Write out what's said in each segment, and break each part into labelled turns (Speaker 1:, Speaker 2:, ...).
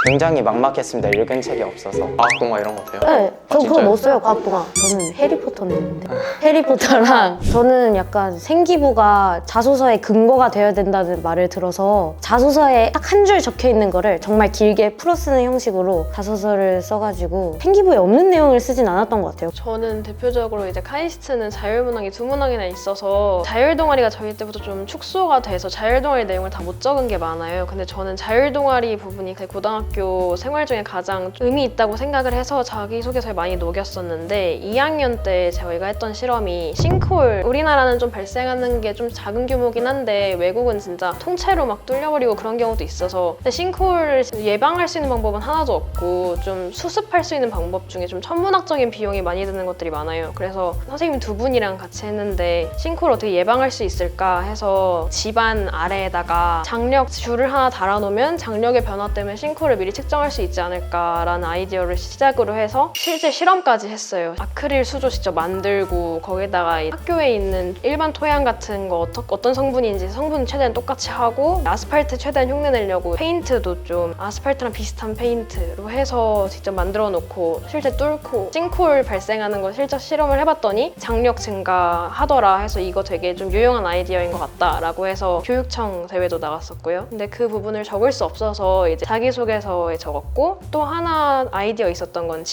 Speaker 1: 굉장히 막막했습니다. 읽은 책이 없어서.
Speaker 2: 과학동화 이런 거 돼요?
Speaker 3: 네, 저 그거
Speaker 2: 진짜요?
Speaker 3: 넣었어요, 과학동화. 저는 해리포터는 했는데. 해리포터랑 저는 약간 생기부가 자소서의 근거가 되어야 된다는 말을 들어서 자소서에 딱 한 줄 적혀 있는 거를 정말 길게 풀어쓰는 형식으로 자소서를 써가지고 생기부에 없는 내용을 쓰진 않았던 것 같아요.
Speaker 4: 저는 대표적으로 이제 카이스트는 자율문항이 2문항이나 있어서 자율동아리가 저희 때부터 좀 축소가 돼서 자율동아리 내용을 다 못 적은 게 많아요. 근데 저는 자율동아리 부분이 제 고등학교 생활 중에 가장 의미 있다고 생각을 해서 자기소개서에 많이 녹였었는데 2학년 때 저희가 했던 실험이 싱크홀, 우리나라는 좀 발생하는 게 좀 작은 규모긴 한데 외국은 진짜 통째로 막 뚫려버리고 그런 경우도 있어서 근데 싱크홀을 예방할 수 있는 방법은 하나도 없고 좀 수습할 수 있는 방법 중에 좀 천문학적인 비용이 많이 드는 것들이 많아요. 그래서 선생님 두 분이랑 같이 했는데 싱크홀 어떻게 예방할 수 있을까 해서 집안 아래에다가 장력 줄을 하나 달아놓으면 장력의 변화 때문에 싱크홀을 미리 측정할 수 있지 않을까라는 아이디어를 시작으로 해서 실제 실험까지 했어요. 아크릴 수조 직접 만들고 거기다가 학교에 있는 일반 토양 같은 거 어떤 성분인지 성분 최대한 똑같이 하고 아스팔트 최대한 흉내내려고 페인트도 좀 아스팔트랑 비슷한 페인트로 해서 직접 만들어 놓고 실제 뚫고 싱크홀 발생하는 거 실제 실험을 해봤더니 장력 증가하더라 해서 이거 되게 좀 유용한 아이디어인 것 같다라고 해서 교육청 대회도 나갔었고요. 근데 그 부분을 적을 수 없어서 이제 자기소개서에 적었고 또 하나 아이디어 있었던 건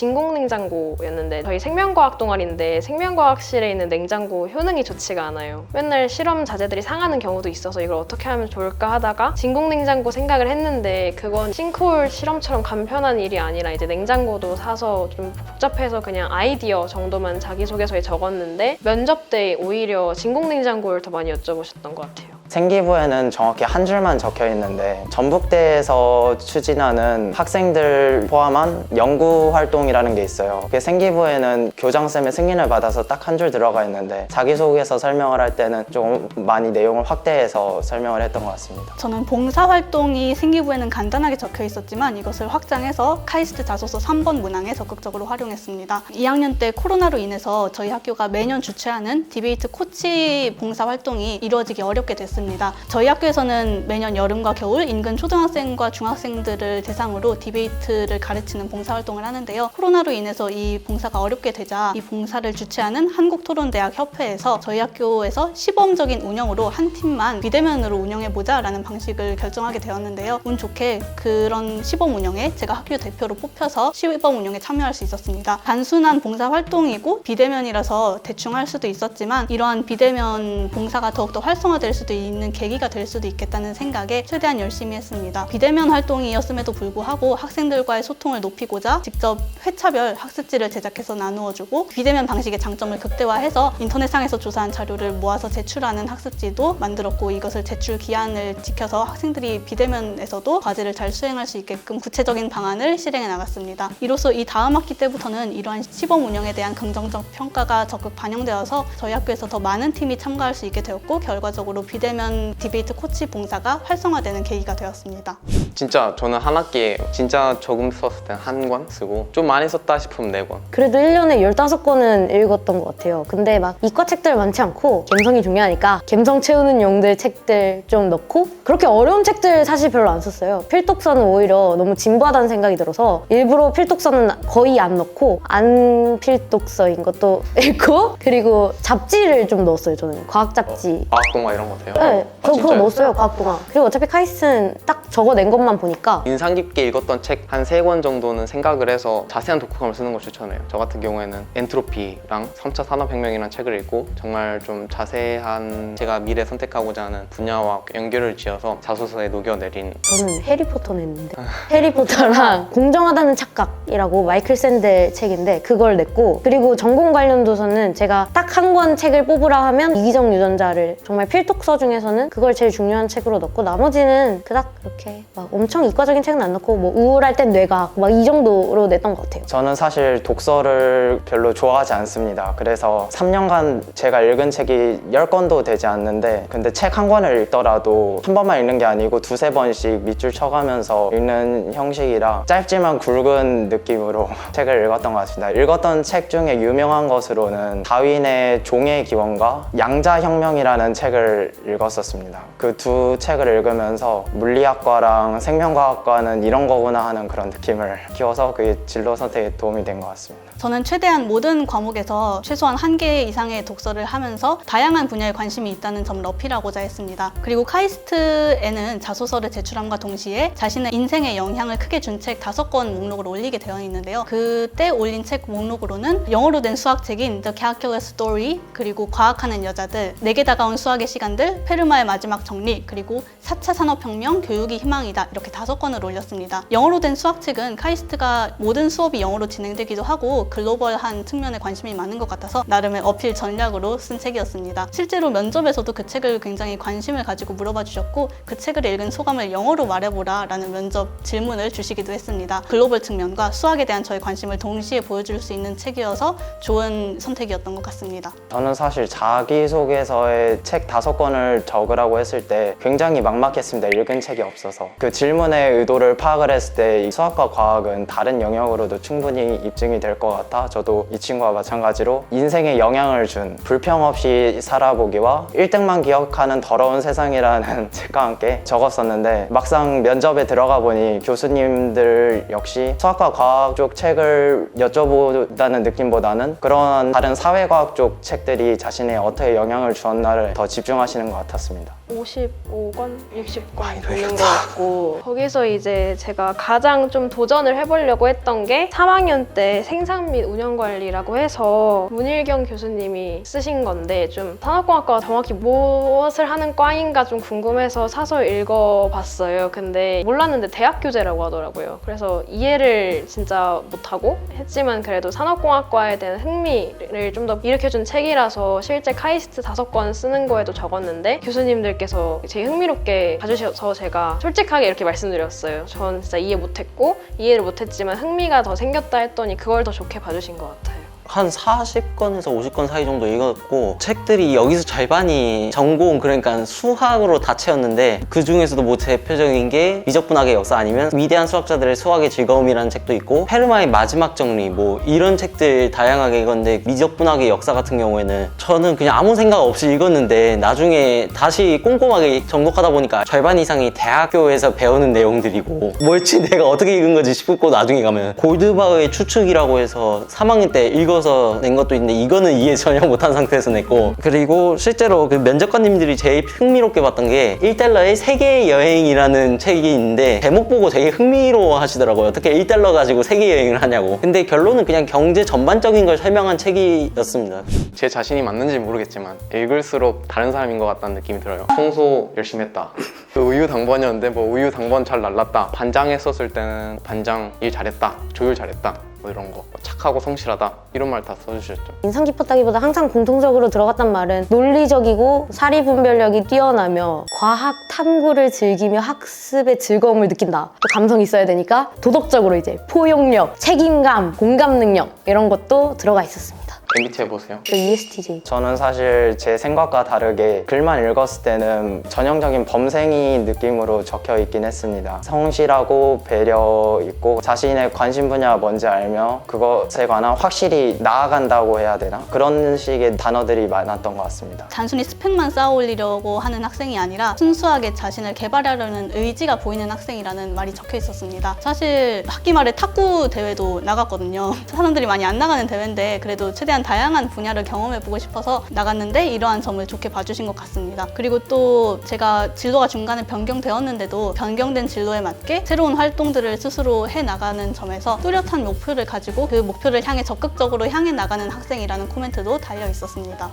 Speaker 4: 진공냉장고였는데 저희 생명과학 동아리인데 생명과학실에 있는 냉장고 효능이 좋지가 않아요. 맨날 실험 자재들이 상하는 경우도 있어서 이걸 어떻게 하면 좋을까 하다가 진공냉장고 생각을 했는데 그건 싱크홀 실험처럼 간편한 일이 아니라 이제 냉장고도 사서 좀 복잡해서 그냥 아이디어 정도만 자기소개서에 적었는데 면접 때 오히려 진공냉장고를 더 많이 여쭤보셨던 것 같아요.
Speaker 1: 생기부에는 정확히 한 줄만 적혀 있는데 전북대에서 추진하는 학생들 포함한 연구 활동이라는 게 있어요. 그게 생기부에는 교장쌤의 승인을 받아서 딱 한 줄 들어가 있는데 자기소개서 설명을 할 때는 조금 많이 내용을 확대해서 설명을 했던 것 같습니다.
Speaker 5: 저는 봉사활동이 생기부에는 간단하게 적혀 있었지만 이것을 확장해서 카이스트 자소서 3번 문항에 적극적으로 활용했습니다. 2학년 때 코로나로 인해서 저희 학교가 매년 주최하는 디베이트 코치 봉사활동이 이루어지기 어렵게 됐습니다. 저희 학교에서는 매년 여름과 겨울 인근 초등학생과 중학생들을 대상으로 디베이트를 가르치는 봉사활동을 하는데요. 코로나로 인해서 이 봉사가 어렵게 되자 이 봉사를 주최하는 한국토론대학 협회에서 저희 학교에서 시범적인 운영으로 한 팀만 비대면으로 운영해보자 라는 방식을 결정하게 되었는데요. 운 좋게 그런 시범 운영에 제가 학교 대표로 뽑혀서 시범 운영에 참여할 수 있었습니다. 단순한 봉사활동이고 비대면이라서 대충 할 수도 있었지만 이러한 비대면 봉사가 더욱더 활성화될 수도 있는 계기가 될 수도 있겠다는 생각에 최대한 열심히 했습니다. 비대면 활동이었음에도 불구하고 학생들과의 소통을 높이고자 직접 회차별 학습지를 제작해서 나누어주고 비대면 방식의 장점을 극대화해서 인터넷상에서 조사한 자료를 모아서 제출하는 학습지도 만들었고 이것을 제출 기한을 지켜서 학생들이 비대면에서도 과제를 잘 수행할 수 있게끔 구체적인 방안을 실행해 나갔습니다. 이로써 이 다음 학기 때부터는 이러한 시범 운영에 대한 긍정적 평가가 적극 반영되어서 저희 학교에서 더 많은 팀이 참가할 수 있게 되었고 결과적으로 비대면 디베이트 코치 봉사가 활성화되는 계기가 되었습니다.
Speaker 2: 진짜 저는 한 학기에 진짜 조금 썼을 때 한 권 쓰고 좀 많이 썼다 싶으면 4권.
Speaker 3: 그래도 1년에 15권은 읽었던 것 같아요. 근데 막 이과 책들 많지 않고 감성이 중요하니까 감성 채우는 용들 책들 좀 넣고 그렇게 어려운 책들 사실 별로 안 썼어요. 필독서는 오히려 너무 진부하다는 생각이 들어서 일부러 필독서는 거의 안 넣고 안 필독서인 것도 읽고 그리고 잡지를 좀 넣었어요. 저는 과학 잡지.
Speaker 2: 과학동화 이런 거 돼요?
Speaker 3: 네, 저 그거
Speaker 2: 진짜요?
Speaker 3: 넣었어요. 과학동화. 그리고 어차피 카이스트는 딱 적어낸 것만 보니까
Speaker 2: 인상 깊게 읽었던 책 한 3권 정도는 생각을 해서 자세한 독후감을 쓰는 걸 추천해요. 저 같은 경우에는 엔트로피랑 3차 산업혁명이라는 책을 읽고 정말 좀 자세한 제가 미래 선택하고자 하는 분야와 연결을 지어서 자소서에 녹여내린
Speaker 3: 저는 해리포터는 했는데 해리포터랑 공정하다는 착각이라고 마이클 샌델 책인데 그걸 냈고 그리고 전공 관련 도서는 제가 딱 한 권 책을 뽑으라 하면 이기적 유전자를 정말 필독서 중에서는 그걸 제일 중요한 책으로 넣고 나머지는 그닥 그렇게 막 엄청 이과적인 책은 안 넣고 뭐 우울할 땐 뇌과학 막 이 정도로 냈던 것 같아요.
Speaker 1: 저는 사실 독서를 별로 좋아하지 않습니다. 그래서 3년간 제가 읽은 책이 10권도 되지 않는데 근데 책 한 권을 읽더라도 한 번만 읽는 게 아니고 두세 번씩 밑줄 쳐가면서 읽는 형식이라 짧지만 굵은 느낌으로 책을 읽었던 것 같습니다. 읽었던 책 중에 유명한 것으로는 다윈의 종의 기원과 양자혁명이라는 책을 읽었었습니다. 그 두 책을 읽으면서 물리학과 건축과랑 생명과학과는 이런 거구나 하는 그런 느낌을 키워서 그게 진로 선택에 도움이 된 것 같습니다.
Speaker 5: 저는 최대한 모든 과목에서 최소한 1개 이상의 독서를 하면서 다양한 분야에 관심이 있다는 점을 어필하고자 했습니다. 그리고 카이스트에는 자소서를 제출함과 동시에 자신의 인생에 영향을 크게 준 책 5권 목록을 올리게 되어 있는데요. 그때 올린 책 목록으로는 영어로 된 수학책인 The Calculus Story, 그리고 과학하는 여자들, 내게 다가온 수학의 시간들, 페르마의 마지막 정리, 그리고 4차 산업혁명, 교육이 희망이다, 이렇게 5권을 올렸습니다. 영어로 된 수학책은 카이스트가 모든 수업이 영어로 진행되기도 하고 글로벌한 측면에 관심이 많은 것 같아서 나름의 어필 전략으로 쓴 책이었습니다. 실제로 면접에서도 그 책을 굉장히 관심을 가지고 물어봐 주셨고, 그 책을 읽은 소감을 영어로 말해보라 라는 면접 질문을 주시기도 했습니다. 글로벌 측면과 수학에 대한 저의 관심을 동시에 보여줄 수 있는 책이어서 좋은 선택이었던 것 같습니다.
Speaker 1: 저는 사실 자기소개서에 책 5권을 적으라고 했을 때 굉장히 막막했습니다. 읽은 책이 없어서. 그 질문의 의도를 파악을 했을 때 이 수학과 과학은 다른 영역으로도 충분히 입증이 될 것 같아 저도 이 친구와 마찬가지로 인생에 영향을 준 불평 없이 살아보기와 1등만 기억하는 더러운 세상이라는 책과 함께 적었었는데, 막상 면접에 들어가 보니 교수님들 역시 수학과 과학 쪽 책을 여쭤보다는 느낌보다는 그런 다른 사회과학 쪽 책들이 자신에 어떻게 영향을 주었나를 더 집중하시는 것 같았습니다.
Speaker 4: 55권, 60권 있는 것 같고, 거기서 이제 제가 가장 좀 도전을 해보려고 했던 게 3학년 때 생산 및 운영관리라고 해서 문일경 교수님이 쓰신 건데, 좀 산업공학과가 정확히 무엇을 하는 과인가 좀 궁금해서 사서 읽어봤어요. 근데 몰랐는데 대학교재라고 하더라고요. 그래서 이해를 진짜 못하고 했지만 그래도 산업공학과에 대한 흥미를 좀 더 일으켜준 책이라서 실제 카이스트 5권 쓰는 거에도 적었는데, 교수님들께서 되게 흥미롭게 봐주셔서 제가 솔직하게 이렇게 말씀드렸어요. 전 진짜 이해 못했고 이해를 못했지만 흥미가 더 생겼다 했더니 그걸 더 좋게 봐주신 것 같아요.
Speaker 6: 한 40권에서 50권 사이 정도 읽었고, 책들이 여기서 절반이 전공, 그러니까 수학으로 다 채웠는데 그 중에서도 뭐 대표적인 게 미적분학의 역사 아니면 위대한 수학자들의 수학의 즐거움이라는 책도 있고, 페르마의 마지막 정리, 뭐 이런 책들 다양하게 읽었는데, 미적분학의 역사 같은 경우에는 저는 그냥 아무 생각 없이 읽었는데 나중에 다시 꼼꼼하게 정독하다 보니까 절반 이상이 대학교에서 배우는 내용들이고, 뭘지 내가 어떻게 읽은 거지 싶고, 나중에 가면 골드바흐의 추측이라고 해서 3학년 때 읽어서 낸 것도 있는데 이거는 이해 전혀 못한 상태에서 냈고, 그리고 실제로 그 면접관님들이 제일 흥미롭게 봤던 게 1달러의 세계 여행이라는 책이 있는데, 제목 보고 되게 흥미로워 하시더라고요. 어떻게 1달러 가지고 세계 여행을 하냐고. 근데 결론은 그냥 경제 전반적인 걸 설명한 책이었습니다.
Speaker 2: 제 자신이 맞는지 모르겠지만 읽을수록 다른 사람인 것 같다는 느낌이 들어요. 청소 열심히 했다. 그 우유 당번이었는데 뭐 우유 당번 잘 날랐다. 반장 했었을 때는 반장 일 잘했다. 조율 잘했다. 뭐 이런 거. 착하고 성실하다. 이런 말 다 써주셨죠.
Speaker 3: 인상 깊었다기보다 항상 공통적으로 들어갔단 말은 논리적이고 사리 분별력이 뛰어나며 과학 탐구를 즐기며 학습의 즐거움을 느낀다. 또 감성이 있어야 되니까 도덕적으로 이제 포용력, 책임감, 공감 능력 이런 것도 들어가 있었습니다.
Speaker 2: MBTI 보세요.
Speaker 3: 저 ESTJ.
Speaker 1: 저는 사실 제 생각과 다르게 글만 읽었을 때는 전형적인 범생이 느낌으로 적혀 있긴 했습니다. 성실하고 배려 있고 자신의 관심 분야가 뭔지 알며 그것에 관한 확실히 나아간다고 해야 되나? 그런 식의 단어들이 많았던 것 같습니다.
Speaker 5: 단순히 스펙만 쌓아올리려고 하는 학생이 아니라 순수하게 자신을 개발하려는 의지가 보이는 학생이라는 말이 적혀 있었습니다. 사실 학기 말에 탁구 대회도 나갔거든요. 사람들이 많이 안 나가는 대회인데 그래도 최대한 다양한 분야를 경험해보고 싶어서 나갔는데 이러한 점을 좋게 봐주신 것 같습니다. 그리고 또 제가 진로가 중간에 변경되었는데도 변경된 진로에 맞게 새로운 활동들을 스스로 해나가는 점에서 뚜렷한 목표를 가지고 그 목표를 향해 적극적으로 향해 나가는 학생이라는 코멘트도 달려 있었습니다.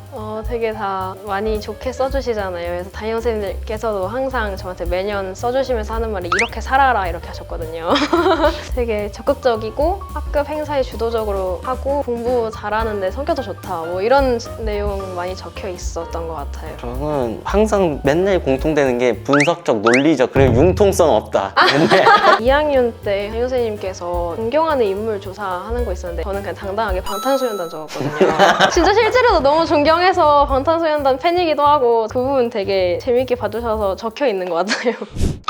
Speaker 4: 되게 다 많이 좋게 써주시잖아요. 그래서 담임 선생님께서도 항상 저한테 매년 써주시면서 하는 말이 이렇게 살아라 이렇게 하셨거든요. 되게 적극적이고 학급 행사에 주도적으로 하고 공부 잘하는데 성격도 좋다 뭐 이런 내용 많이 적혀 있었던 것 같아요.
Speaker 6: 저는 항상 맨날 공통되는 게 분석적, 논리적, 그리고 융통성 없다. 맨날.
Speaker 4: 2학년 때 담임 선생님께서 존경하는 인물 조사하는 거 있었는데 저는 그냥 당당하게 방탄소년단 적었거든요. 진짜 실제로도 너무 존경해서 방탄소년단 팬이기도 하고 그 부분 되게 재밌게 봐주셔서 적혀 있는 것 같아요.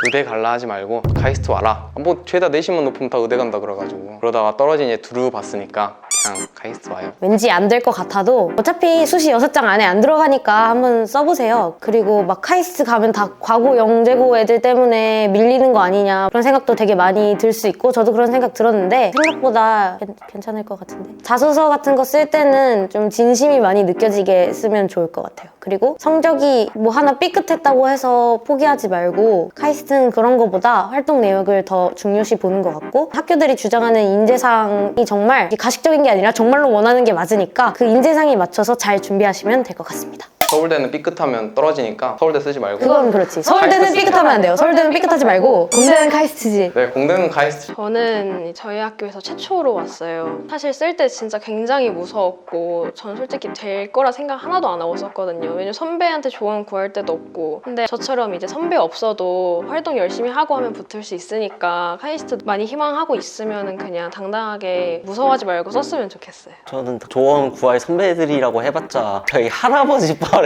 Speaker 2: 의대 갈라 하지 말고 카이스트 와라. 뭐 죄다 내신만 높으면 다 의대 간다 그래가지고 그러다가 떨어진 얘 두루 봤으니까 그냥 카이스트 와요.
Speaker 3: 왠지 안 될 것 같아도 어차피 수시 6장 안에 안 들어가니까 한번 써보세요. 그리고 막 카이스트 가면 다 과고 영재고 애들 때문에 밀리는 거 아니냐 그런 생각도 되게 많이 들 수 있고 저도 그런 생각 들었는데 생각보다 괜찮을 것 같은데 자소서 같은 거 쓸 때는 좀 진심이 많이 느껴지게 쓰면 좋을 것 같아요. 그리고 성적이 뭐 하나 삐끗했다고 해서 포기하지 말고 카이스트는 그런 거보다 활동 내역을 더 중요시 보는 것 같고 학교들이 주장하는 인재상이 정말 가식적인 게 아니라 정말로 원하는 게 맞으니까 그 인재상에 맞춰서 잘 준비하시면 될 것 같습니다.
Speaker 2: 서울대는 삐끗하면 떨어지니까 서울대 쓰지 말고.
Speaker 3: 그건 그렇지. 서울대는 삐끗하면 안 돼요. 서울대는 삐끗하지 말고 공대는 카이스트지.
Speaker 2: 네, 공대는 카이스트.
Speaker 4: 저는 저희 학교에서 최초로 왔어요. 사실 쓸 때 진짜 굉장히 무서웠고 전 솔직히 될 거라 생각 하나도 안 하고 썼거든요. 왜냐면 선배한테 조언 구할 데도 없고 근데 저처럼 이제 선배 없어도 활동 열심히 하고 하면 붙을 수 있으니까 카이스트 많이 희망하고 있으면 그냥 당당하게 무서워하지 말고 썼으면 좋겠어요.
Speaker 6: 저는 조언 구할 선배들이라고 해봤자 저희 할아버지 뻘의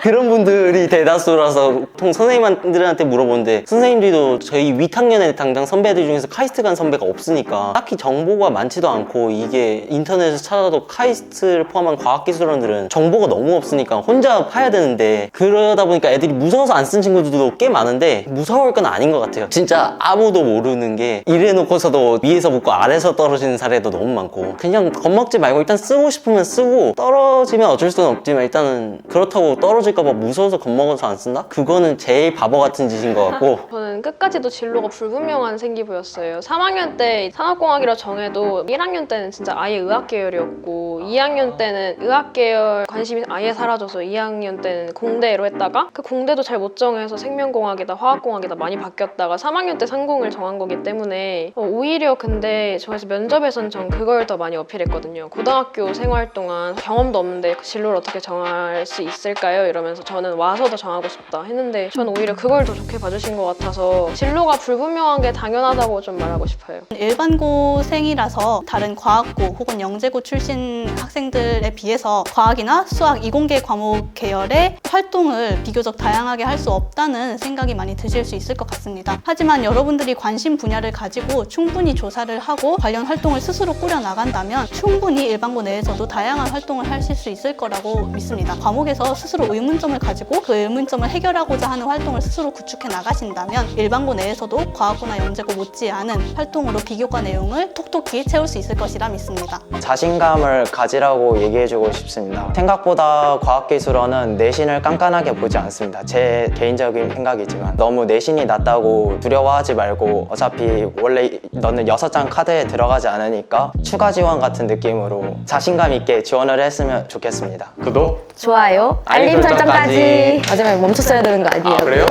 Speaker 6: 그런 분들이 대다수라서 보통 선생님들한테 물어보는데 선생님들도 저희 윗학년에 당장 선배들 중에서 카이스트 간 선배가 없으니까 딱히 정보가 많지도 않고 이게 인터넷에서 찾아도 카이스트를 포함한 과학기술원들은 정보가 너무 없으니까 혼자 파야 되는데 그러다 보니까 애들이 무서워서 안 쓴 친구들도 꽤 많은데 무서울 건 아닌 것 같아요. 진짜 아무도 모르는 게 이래놓고서도 위에서 붙고 아래에서 떨어지는 사례도 너무 많고 그냥 겁먹지 말고 일단 쓰고 싶으면 쓰고 떨어지면 어쩔 수는 없지만 일단은 그렇다고 떨어질까봐 무서워서 겁먹어서 안 쓴다? 그거는 제일 바보 같은 짓인 것 같고
Speaker 4: 저는 끝까지도 진로가 불분명한 생기부였어요. 3학년 때 산업공학이라 정해도 1학년 때는 진짜 아예 의학 계열이었고 2학년 때는 의학 계열 관심이 아예 사라져서 2학년 때는 공대로 했다가 그 공대도 잘 못 정해서 생명공학이다 화학공학이다 많이 바뀌었다가 3학년 때 상공을 정한 거기 때문에 오히려 근데 저에서 면접에선 전 그걸 더 많이 어필했거든요. 고등학교 생활 동안 경험도 없는데 그 진로를 어떻게 정할 수 있을까요? 이러면서 저는 와서 더 정하고 싶다 했는데 저는 오히려 그걸 더 좋게 봐주신 것 같아서 진로가 불분명한 게 당연하다고 좀 말하고 싶어요.
Speaker 5: 일반고생이라서 다른 과학고 혹은 영재고 출신 학생들에 비해서 과학이나 수학, 이공계 과목 계열의 활동을 비교적 다양하게 할 수 없다는 생각이 많이 드실 수 있을 것 같습니다. 하지만 여러분들이 관심 분야를 가지고 충분히 조사를 하고 관련 활동을 스스로 꾸려나간다면 충분히 일반고 내에서도 다양한 활동을 하실 수 있을 거라고 믿습니다. 과목에서 스스로 의문점을 가지고 그 의문점을 해결하고자 하는 활동을 스스로 구축해 나가신다면 일반고 내에서도 과학고나 영재고 못지않은 활동으로 비교과 내용을 톡톡히 채울 수 있을 것이라 믿습니다.
Speaker 1: 자신감을 가지라고 얘기해주고 싶습니다. 생각보다 과학기술원은 내신을 깐깐하게 보지 않습니다. 제 개인적인 생각이지만 너무 내신이 낮다고 두려워하지 말고 어차피 원래 너는 6장 카드에 들어가지 않으니까 추가 지원 같은 느낌으로 자신감 있게 지원을 했으면 좋겠습니다.
Speaker 2: 구독.
Speaker 3: 좋아요. 알림 설정까지. 마지막에 멈췄어야 되는 거 아니에요?
Speaker 2: 아, 그래요?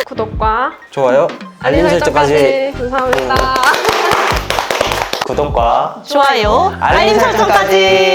Speaker 4: 구독과
Speaker 6: 좋아요 알림 설정까지
Speaker 4: 감사합니다.
Speaker 1: 구독과
Speaker 5: 좋아요,
Speaker 1: 알림 설정까지.